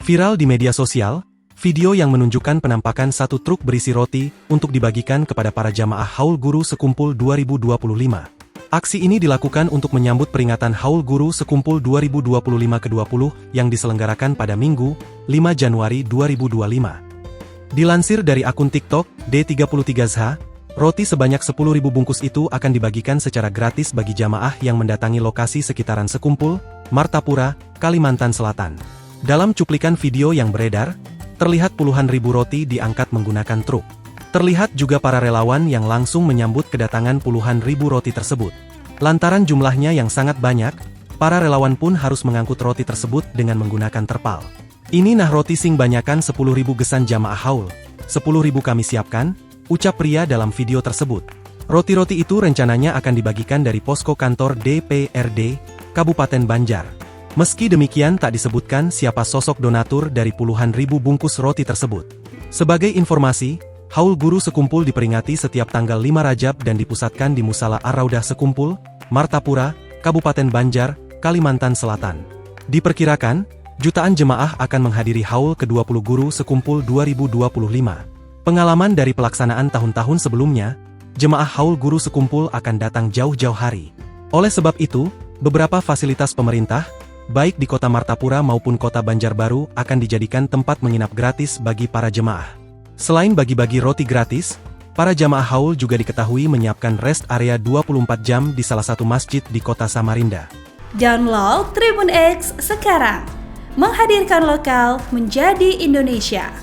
Viral di media sosial, video yang menunjukkan penampakan satu truk berisi roti untuk dibagikan kepada para jamaah Haul Guru Sekumpul 2025. Aksi ini dilakukan untuk menyambut peringatan Haul Guru Sekumpul 2025 ke-20 yang diselenggarakan pada Minggu, 5 Januari 2025. Dilansir dari akun TikTok, D33zh, roti sebanyak 10.000 bungkus itu akan dibagikan secara gratis bagi jamaah yang mendatangi lokasi sekitaran Sekumpul, Martapura, Kalimantan Selatan. Dalam cuplikan video yang beredar, terlihat puluhan ribu roti diangkat menggunakan truk. Terlihat juga para relawan yang langsung menyambut kedatangan puluhan ribu roti tersebut. Lantaran jumlahnya yang sangat banyak, para relawan pun harus mengangkut roti tersebut dengan menggunakan terpal. Ini nah roti sing banyakan 10.000 gesan jamaah haul. 10.000 kami siapkan, ucap pria dalam video tersebut. Roti-roti itu rencananya akan dibagikan dari posko kantor DPRD, Kabupaten Banjar. Meski demikian tak disebutkan siapa sosok donatur dari puluhan ribu bungkus roti tersebut. Sebagai informasi, Haul Guru Sekumpul diperingati setiap tanggal 5 Rajab dan dipusatkan di Musala Ar-Raudah Sekumpul, Martapura, Kabupaten Banjar, Kalimantan Selatan. Diperkirakan, jutaan jemaah akan menghadiri Haul ke-20 Guru Sekumpul 2025. Pengalaman dari pelaksanaan tahun-tahun sebelumnya, jemaah Haul Guru Sekumpul akan datang jauh-jauh hari. Oleh sebab itu, beberapa fasilitas pemerintah, baik di kota Martapura maupun kota Banjarbaru akan dijadikan tempat menginap gratis bagi para jemaah. Selain bagi-bagi roti gratis, para jamaah haul juga diketahui menyiapkan rest area 24 jam di salah satu masjid di kota Samarinda. Download Tribun X sekarang, menghadirkan lokal menjadi Indonesia.